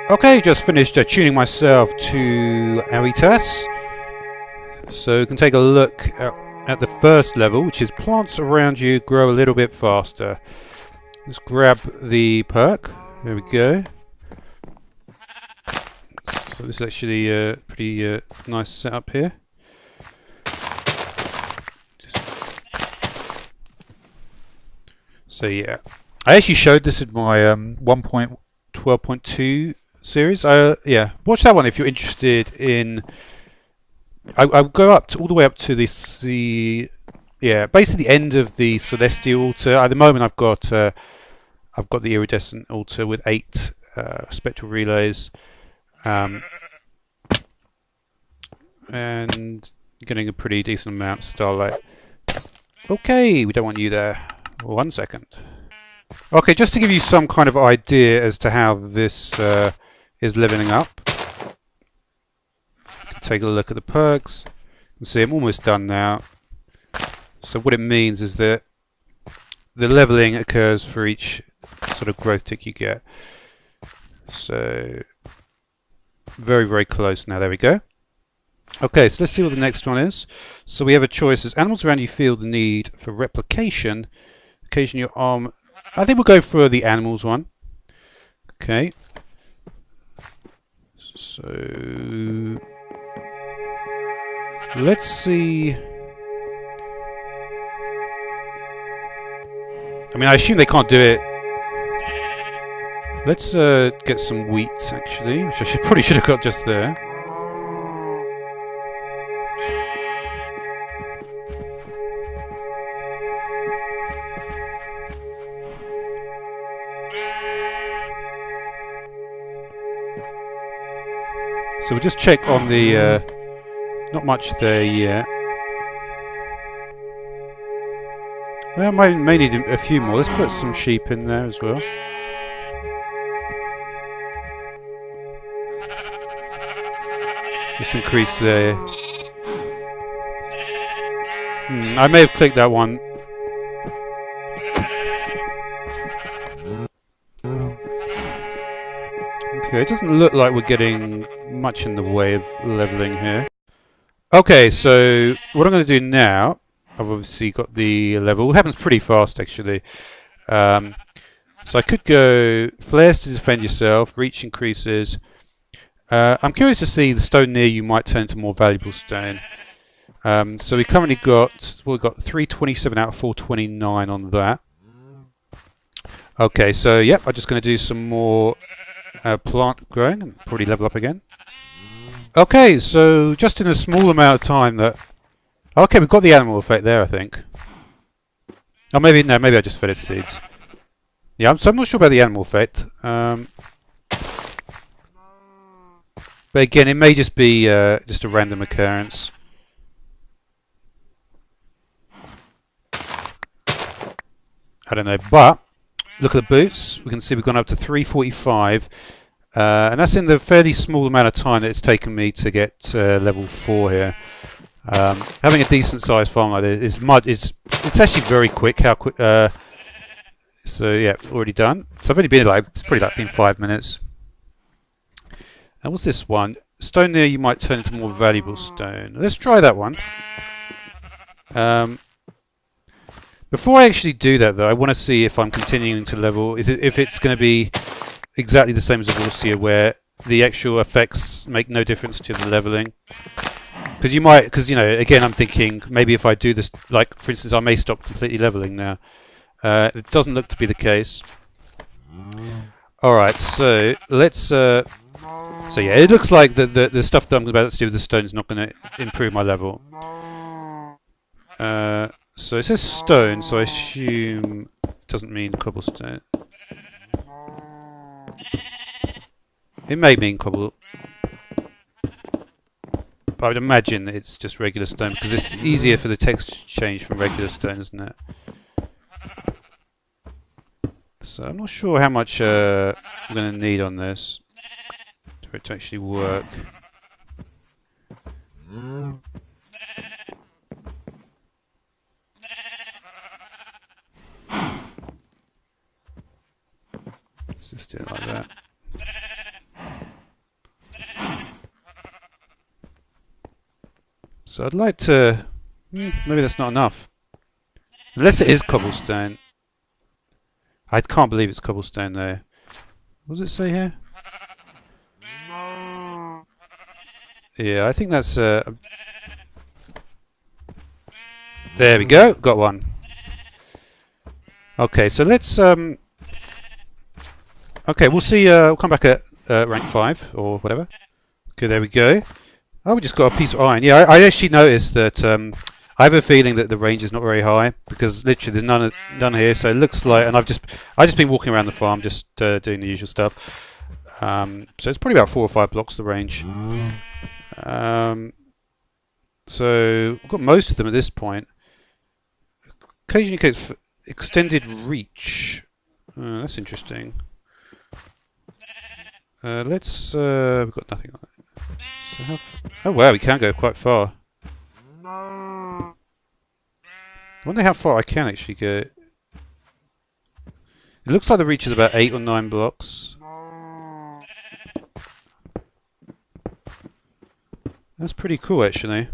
Okay, just finished tuning myself to aevitas. So you can take a look at the first level, which is plants around you grow a little bit faster. Let's grab the perk. There we go. So this is actually a pretty nice setup here. So yeah, I actually showed this in my 1.12.2 series. Yeah, watch that one if you're interested in. I'll go up to, all the way up to yeah, basically the end of the celestial altar. At the moment, I've got the iridescent altar with 8 spectral relays, and getting a pretty decent amount of starlight. Okay, we don't want you there. 1 second. Okay, just to give you some kind of idea as to how this is leveling up. Take a look at the perks. You can see I'm almost done now. So what it means is that the leveling occurs for each sort of growth tick you get. So very, very close now. There we go. Okay, so let's see what the next one is. So we have a choice. As animals around you feel the need for replication, occasion your arm. I think we'll go for the animals one. Okay. So let's see. I mean, I assume they can't do it. Let's get some wheat, actually, which I probably should have got just there. So we'll just check on the. Not much there yet. Well, may need a few more. Let's put some sheep in there as well. Let's increase the. I may have clicked that one. Okay, it doesn't look like we're getting much in the way of leveling here. Okay, so what I'm going to do now, I've obviously got the level. It happens pretty fast, actually. So I could go flares to defend yourself, reach increases. I'm curious to see the stone near you might turn into more valuable stone. So we currently got, well, we've got 327 out of 429 on that. Okay, so yep, I'm just going to do some more plant growing and probably level up again. Okay, so just in a small amount of time that... Okay, we've got the animal effect there, I think. Oh, maybe, no, maybe I just fed it seeds. Yeah, so I'm not sure about the animal effect. But again, it may just be just a random occurrence. I don't know, but look at the boots. We can see we've gone up to 345. And that's in the fairly small amount of time that it's taken me to get level 4 here. Having a decent sized farm like this it's actually very quick. How quick? So yeah, already done. So I've only been it's probably like been 5 minutes. And what's this one? Stone there you might turn into more valuable stone. Let's try that one. Before I actually do that though, I want to see if I'm continuing to level. If it's going to be exactly the same as a Vorsia, where the actual effects make no difference to the leveling. Because you know, again, I'm thinking maybe if I do this, like for instance, I may stop completely leveling now. It doesn't look to be the case. All right, so let's. So yeah, it looks like the stuff that I'm about to do with the stone is not going to improve my level. So it says stone, so I assume it doesn't mean cobblestone. It may mean cobble, but I would imagine it's just regular stone because it's easier for the text to change from regular stone, isn't it? So I'm not sure how much I'm going to need on this for it to actually work. Let's just do it like that. So I'd like to... maybe that's not enough. Unless it is cobblestone. I can't believe it's cobblestone there. What does it say here? Yeah, I think that's... there we go, got one. Okay, so let's... okay, we'll see... we'll come back at rank 5, or whatever. Okay, there we go. Oh, we just got a piece of iron. Yeah, I actually noticed that I have a feeling that the range is not very high because literally there's none here. So it looks like, and I've just been walking around the farm, just doing the usual stuff. So it's probably about 4 or 5 blocks the range. So I've got most of them at this point. Occasionally gets extended reach. That's interesting. Let's. We've got nothing on it. So oh wow, we can go quite far. I wonder how far I can actually go. It looks like the reach is about 8 or 9 blocks. That's pretty cool actually.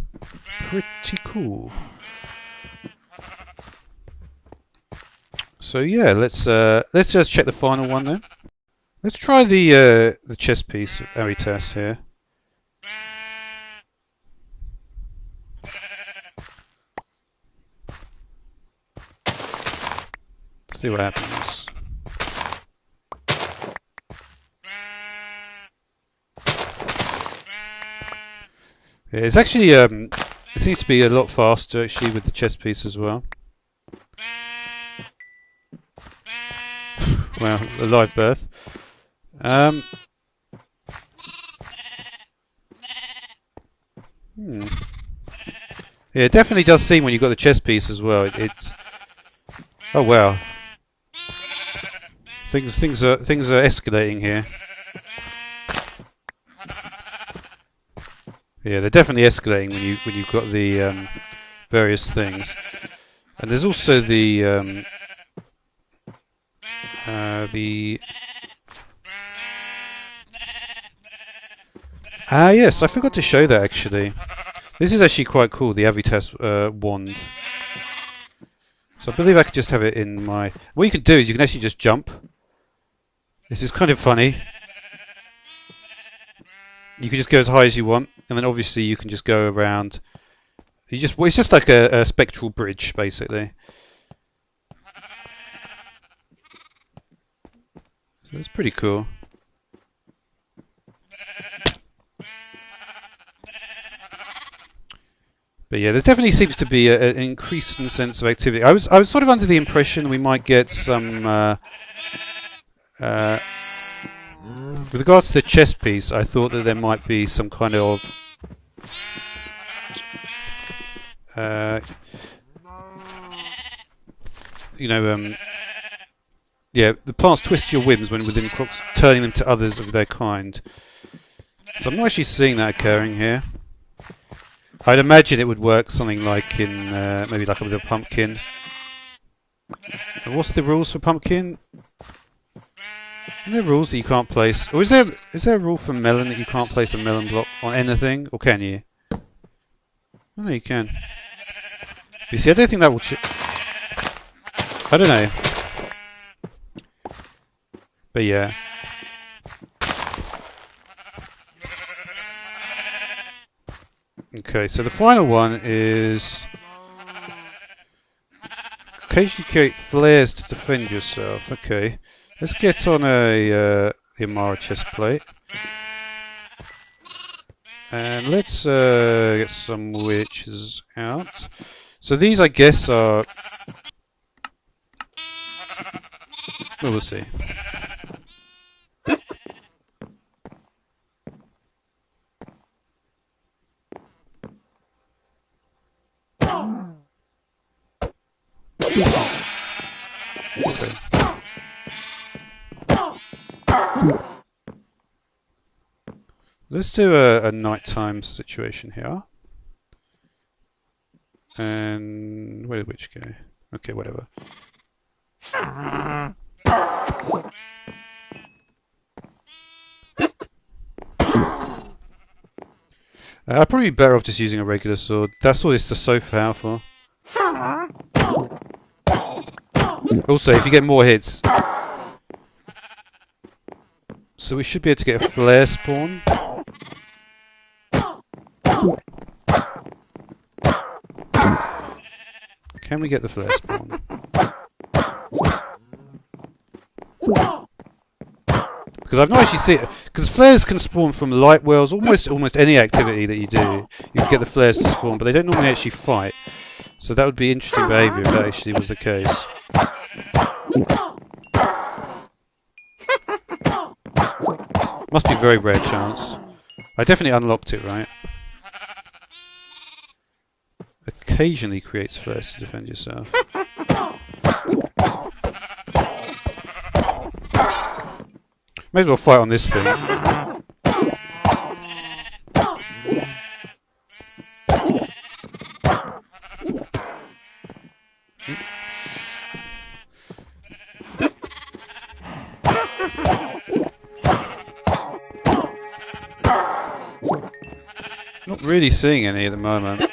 Pretty cool. So yeah, let's just check the final one then. Let's try the chess piece of aevitas here. See what happens. Yeah, it's actually it seems to be a lot faster actually with the chess piece as well. Well, a live birth. Yeah, it definitely does seem when you've got the chess piece as well. It's oh wow. Things are escalating here. Yeah, they're definitely escalating when you've got the various things. And there's also the yes, I forgot to show that actually. This is actually quite cool, the aevitas wand. So I believe I could just have it in my... What you can do is you can actually just jump. This is kind of funny. You can just go as high as you want, and then obviously you can just go around. Well, it's just like a spectral bridge, basically. So it's pretty cool. But yeah, there definitely seems to be an increasing sense of activity. I was sort of under the impression we might get some. With regards to the chess piece, I thought that there might be some kind of yeah, the plants twist your whims when within crops, turning them to others of their kind. So I'm not actually seeing that occurring here. I'd imagine it would work something like in maybe like with a pumpkin. And what's the rules for pumpkin? Are there rules that you can't place? Or is there a rule for melon that you can't place a melon block on anything? Or can you? Oh, no, you can. You see, I don't think that will... I don't know. But yeah. Okay, so the final one is... Occasionally create flares to defend yourself. Okay. Let's get on a armara chest plate. And let's get some witches out. So these, I guess, are... Well, we'll see. Okay. Let's do a nighttime situation here. And where did witch go? Okay, whatever. I'd probably be better off just using a regular sword. That sword is just so powerful. Also, if you get more hits... So we should be able to get a flare spawn. Can we get the flare spawn? Because I've not actually seen it. Because flares can spawn from light wells, almost any activity that you do. You can get the flares to spawn, but they don't normally actually fight. So that would be interesting behaviour if that actually was the case. Must be a very rare chance. I definitely unlocked it, right? Occasionally creates flares to defend yourself. May as well fight on this thing. Not really seeing any at the moment.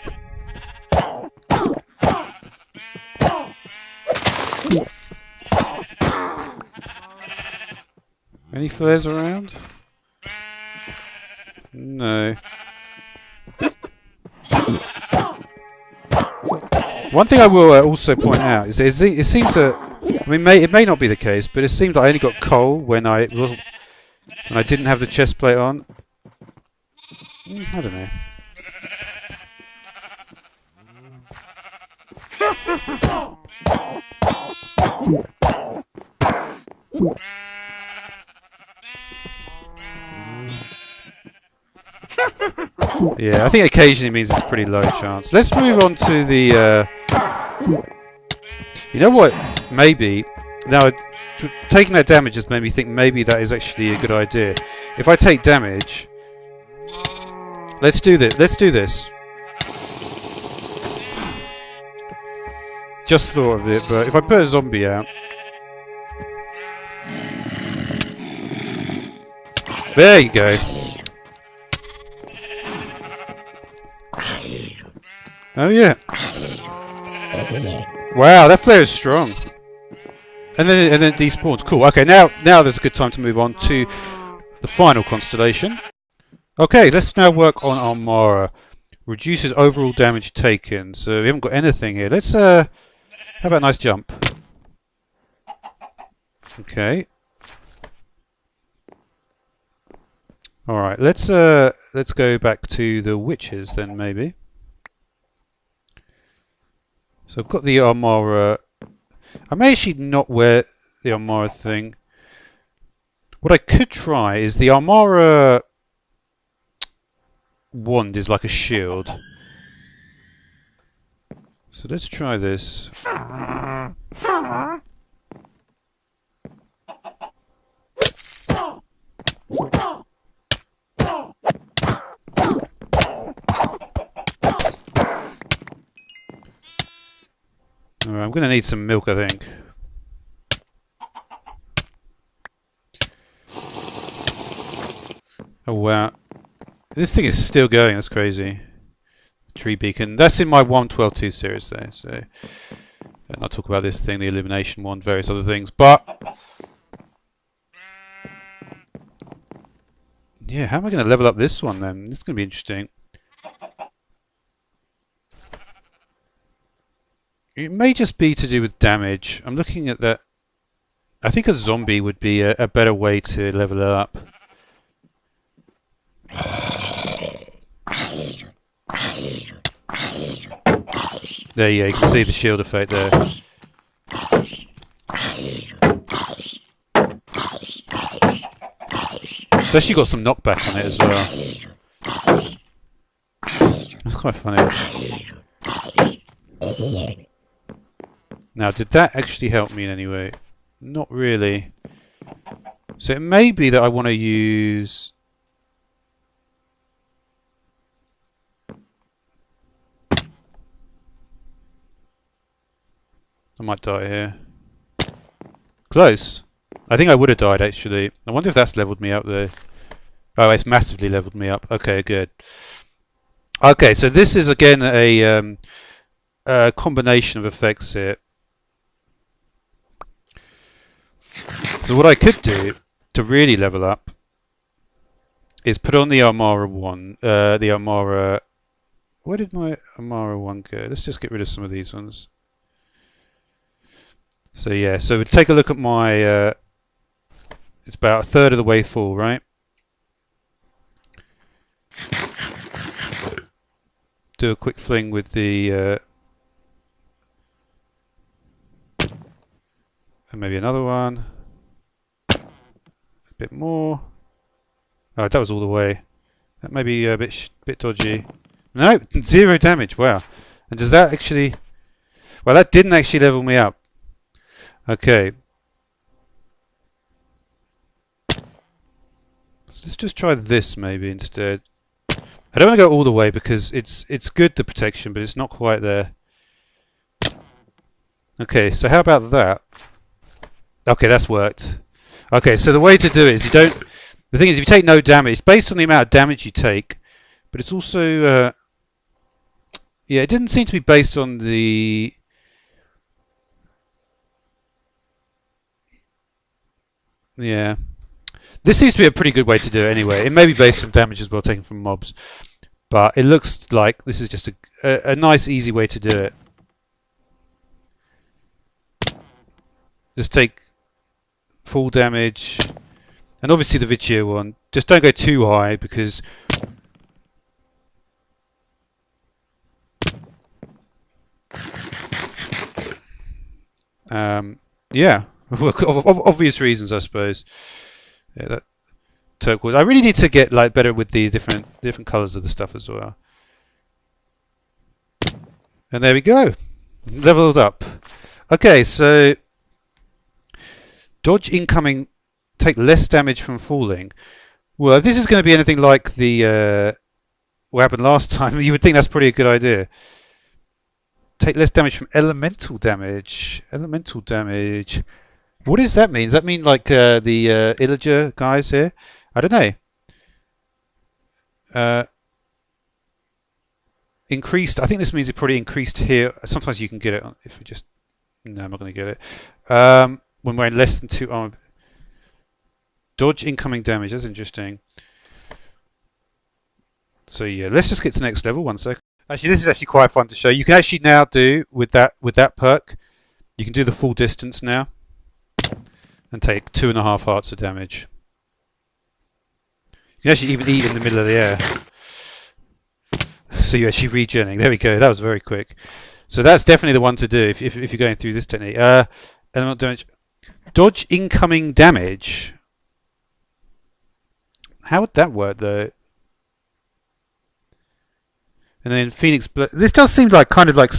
Any flares around? No. One thing I will also point out is that it seems that I mean, it may not be the case, but it seems like I only got coal when I didn't have the chest plate on. I don't know. Yeah, I think occasionally means it's a pretty low chance. Let's move on to the... You know what? Maybe... Now, taking that damage has made me think maybe that is actually a good idea. If I take damage... Let's do this. Let's do this. Just thought of it, but if I put a zombie out... There you go. Oh yeah. Wow, that flare is strong. And then it despawns. Cool. Okay, now there's a good time to move on to the final constellation. Okay, let's now work on armara. Reduces overall damage taken. So we haven't got anything here. Let's how about a nice jump? Okay. Alright, let's go back to the witches then maybe. So I've got the armara. I may actually not wear the armara thing. What I could try is the armara wand is like a shield. So let's try this. Alright, I'm going to need some milk, I think. Oh wow. This thing is still going, that's crazy. Tree beacon. That's in my 1.12.2 series though, so... And I'll talk about this thing, the elimination one, various other things, but... Yeah, how am I going to level up this one then? This is going to be interesting. It may just be to do with damage. I'm looking at that. I think a zombie would be a better way to level it up. There you can see the shield effect there. It's actually got some knockback on it as well. That's quite funny. Now, did that actually help me in any way? Not really. So it may be that I want to use... I might die here. Close. I think I would have died actually. I wonder if that's leveled me up though. Oh, it's massively leveled me up. Okay, good. Okay, so this is again a combination of effects here. So what I could do to really level up is put on the Armara one, the Armara. Where did my Armara one go? Let's just get rid of some of these ones. So yeah, so we'll take a look at my. It's about a third of the way full, right? Do a quick fling with the. And maybe another one. A bit more. Oh, that was all the way. That may be a bit dodgy. No, 0 damage. Wow. And does that actually? Well, that didn't actually level me up. Okay. So let's just try this maybe instead. I don't want to go all the way because it's good, the protection, but it's not quite there. Okay, so how about that? Okay, that's worked. Okay, so the way to do it is you don't. The thing is, if you take no damage, it's based on the amount of damage you take, but it's also. Yeah, it didn't seem to be based on the. Yeah. This seems to be a pretty good way to do it anyway. It may be based on damage as well taken from mobs, but it looks like this is just a nice, easy way to do it. Just take full damage, and obviously the Vicio one. Just don't go too high because yeah, obvious reasons, I suppose. Yeah, that turquoise. I really need to get like better with the different colours of the stuff as well. And there we go, leveled up. Okay, so dodge incoming, take less damage from falling. Well, if this is going to be anything like the what happened last time, you would think that's probably a good idea. Take less damage from elemental damage. Elemental damage. What does that mean? Does that mean like the Illager guys here? I don't know. Increased. I think this means it probably increased here. Sometimes you can get it if we just. No, I'm not going to get it. When we're in less than 2 armor. Dodge incoming damage. That's interesting. So yeah, let's just get to the next level. 1 second. Actually, this is actually quite fun to show. You can actually now do with that perk. You can do the full distance now, and take 2.5 hearts of damage. You can actually even eat in the middle of the air. So you're actually regenerating. There we go. That was very quick. So that's definitely the one to do if you're going through this technique. Elemental damage. Dodge incoming damage. How would that work though? And then Phoenix. This does seem like kind of like,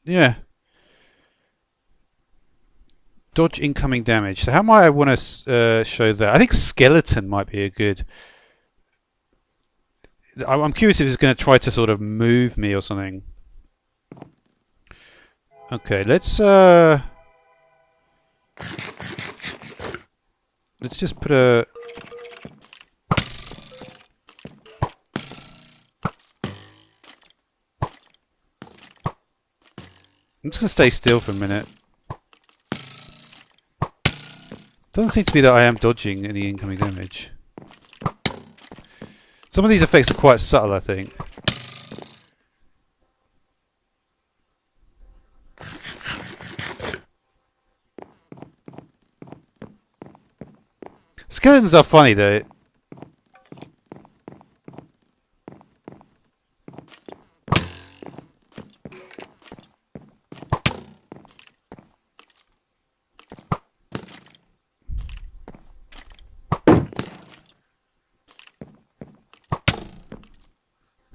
yeah. Dodge incoming damage. So how might I want to show that? I think skeleton might be a good. I'm curious if it's going to try to sort of move me or something. Okay, let's just put a. I'm just going to stay still for a minute. Doesn't seem to be that I am dodging any incoming damage. Some of these effects are quite subtle, I think. Skeletons are funny though.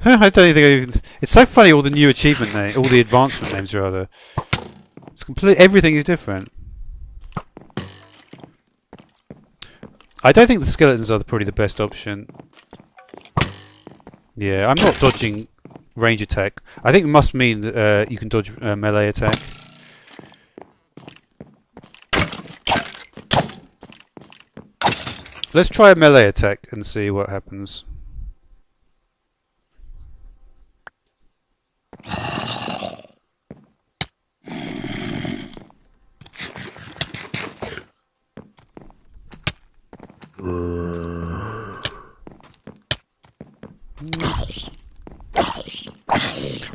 I don't even think I even. It's so funny. All the new achievement names, all the advancement names, rather. It's complete. Everything is different. I don't think the skeletons are probably the best option. Yeah, I'm not dodging range attack. I think it must mean you can dodge melee attack. Let's try a melee attack and see what happens.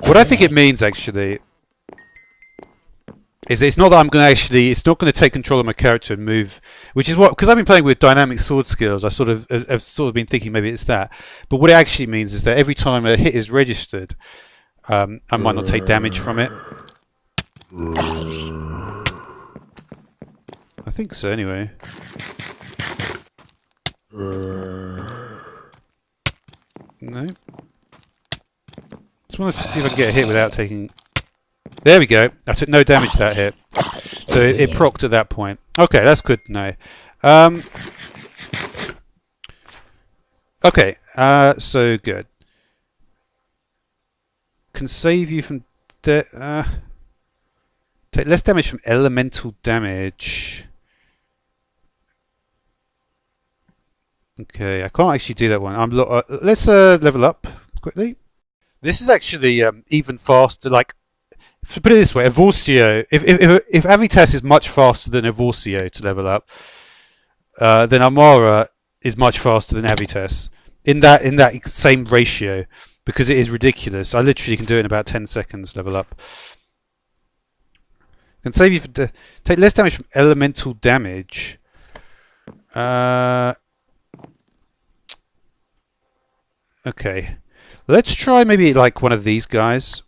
What I think it means actually is it's not that I'm going to actually, it's not going to take control of my character and move, which is what, because I've been playing with dynamic sword skills, I sort of have sort of been thinking maybe it's that. But what it actually means is that every time a hit is registered, I might not take damage from it. I think so anyway. No. Just want to see if I can get a hit without taking... There we go. I took no damage to that hit. So it procced at that point. Okay, that's good to know. Okay, so good. Can save you from... take less damage from elemental damage. Okay, I can't actually do that one. Let's level up quickly. This is actually even faster. Like, to put it this way, Evorcio. If aevitas is much faster than Evorcio to level up, then armara is much faster than aevitas in that same ratio, because it is ridiculous. I literally can do it in about 10 seconds. Level up. Can save you take less damage from elemental damage. Okay, let's try maybe like one of these guys.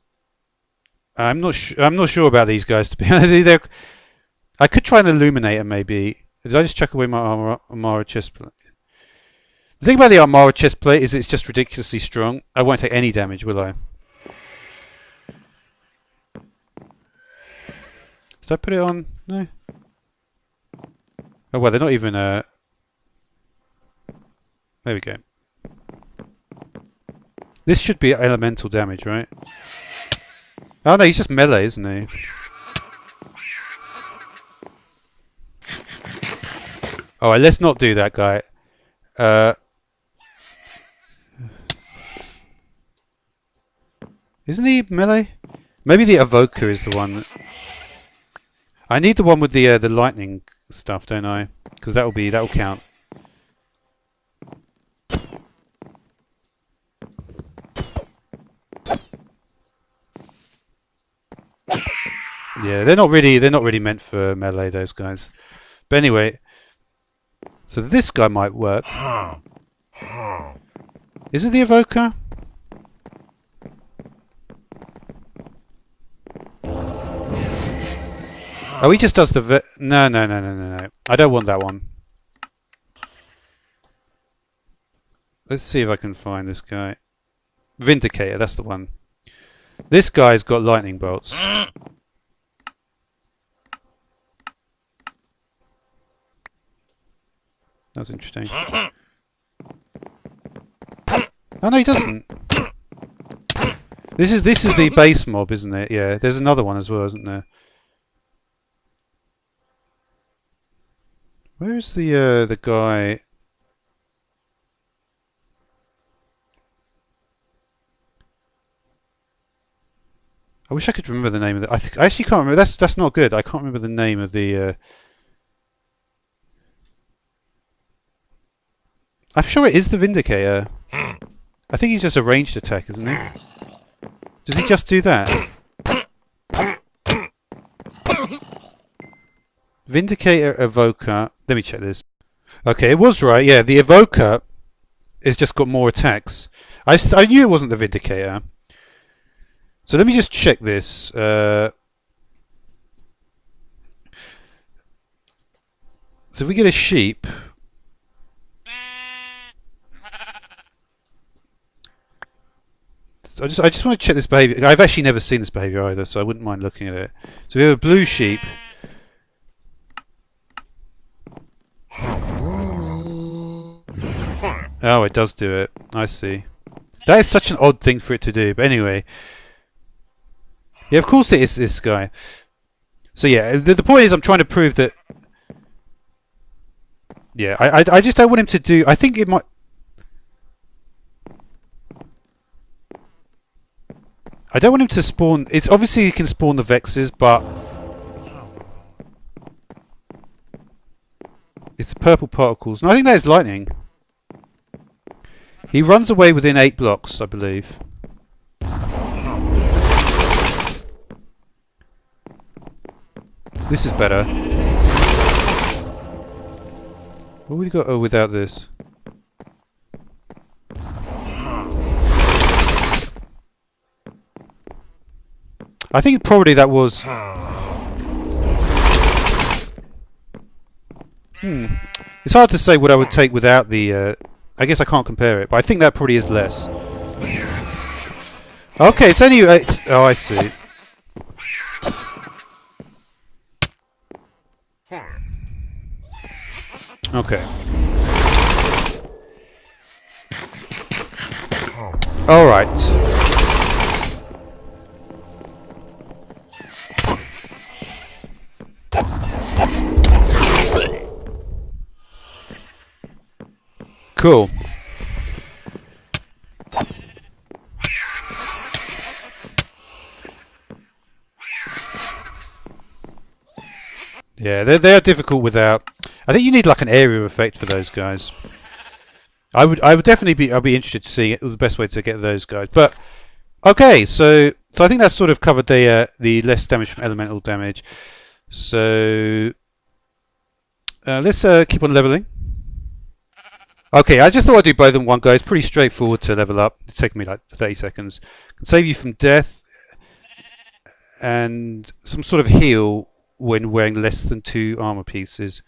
I'm not sure about these guys, to be honest. I could try an illuminator maybe. Did I just chuck away my armara chestplate? The thing about the armara chestplate is it's just ridiculously strong. I won't take any damage, will I? Did I put it on? No. Oh well, they're not even. There we go. This should be elemental damage, right? Oh no, he's just melee, isn't he? Alright, let's not do that guy. Isn't he melee? Maybe the evoker is the one. I need the one with the lightning stuff, don't I? Because that'll count. Yeah, they're not really meant for melee, those guys. But anyway, so this guy might work. Is it the evoker? Oh, he just does the no. I don't want that one. Let's see if I can find this guy. Vindicator, that's the one. This guy's got lightning bolts. That's interesting. Oh no, he doesn't. This is the base mob, isn't it? Yeah, there's another one as well, isn't there? Where's the guy? I wish I could remember the name of it. I actually can't remember. That's not good. I can't remember the name of the. I'm sure it is the Vindicator. I think he's just a ranged attack, isn't he? Does he just do that? Vindicator, Evoker. Let me check this. Okay, it was right. Yeah, the Evoker has just got more attacks. I knew it wasn't the Vindicator. So let me just check this. So if we get a sheep. So I just want to check this behavior. I've actually never seen this behavior either, so I wouldn't mind looking at it. So we have a blue sheep. Oh, it does do it. I see. That is such an odd thing for it to do. But anyway. Yeah, of course it is this guy. So yeah, the point is I'm trying to prove that... Yeah, I just don't want him to do... I think it might... I don't want him to spawn. It's obviously he can spawn the Vexes, but it's the purple particles. No, I think that is lightning. He runs away within 8 blocks, I believe. This is better. What have we got? Oh, without this. I think probably that was... It's hard to say what I would take without the... I guess I can't compare it, but I think that probably is less. Okay, it's only... oh, I see. Okay. Alright. Cool. Yeah, they're difficult without. I think you need like an area effect for those guys. I would definitely be. I'd be interested to see the best way to get those guys. But okay, so I think that's sort of covered the less damage from elemental damage. So let's keep on leveling. Okay, I just thought I'd do both in one go. It's pretty straightforward to level up. It's taken me like 30 seconds. Can save you from death and some sort of heal when wearing less than 2 armor pieces.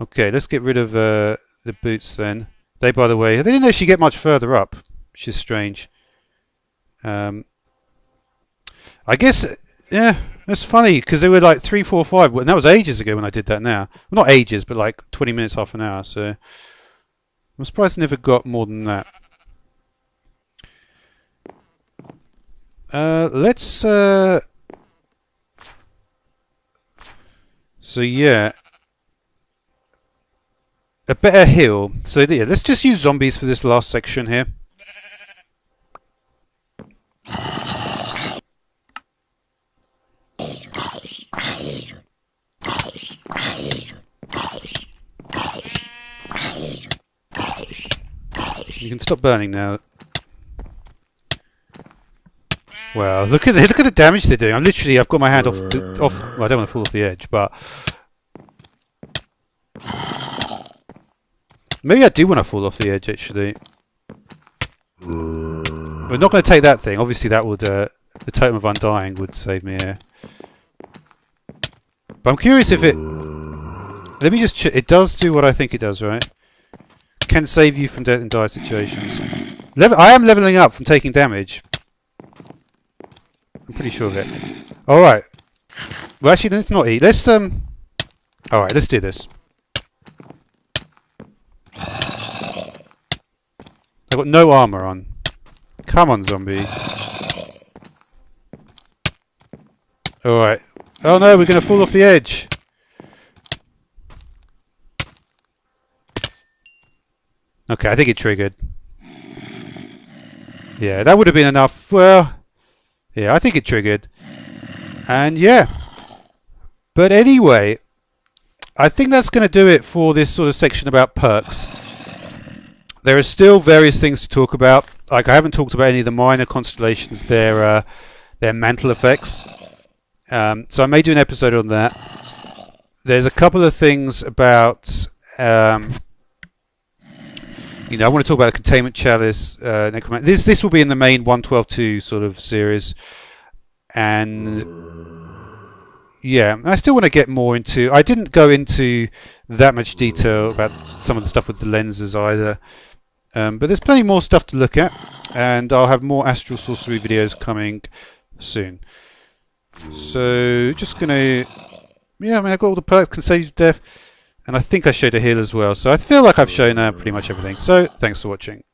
Okay, let's get rid of the boots then. They, by the way, they didn't actually get much further up, which is strange. I guess, yeah, that's funny because they were like 3, 4, 5, and that was ages ago when I did that. Now, well, not ages, but like 20 minutes, half an hour. So I'm surprised I never got more than that. Let's. So yeah, a better heal. So yeah, let's just use zombies for this last section here. You can stop burning now. Wow, look at the damage they're doing. I've got my hand off. Well, I don't want to fall off the edge, but maybe I do want to fall off the edge. Actually, we're not going to take that thing. Obviously, that would the totem of undying would save me here. But I'm curious if it. Let me just. It does do what I think it does, right? Can save you from death in dire situations. I am leveling up from taking damage. I'm pretty sure of it. Alright. Well, actually, let's not eat. Let's, Alright, let's do this. I've got no armor on. Come on, zombie. Alright. Oh no, we're going to fall off the edge. Okay, I think it triggered. Yeah, that would have been enough. Well... Yeah, I think it triggered. And yeah. But anyway, I think that's going to do it for this sort of section about perks. There are still various things to talk about. Like, I haven't talked about any of the minor constellations, their mantle effects. So I may do an episode on that. There's a couple of things about... you know, I want to talk about a containment chalice. This will be in the main 1.12.2 sort of series, and yeah, I still want to get more into. I didn't go into that much detail about some of the stuff with the lenses either, but there's plenty more stuff to look at, and I'll have more Astral Sorcery videos coming soon. So just gonna, yeah, I mean, I've got all the perks, can save death. And I think I showed a heal as well. So I feel like I've shown pretty much everything. So thanks for watching.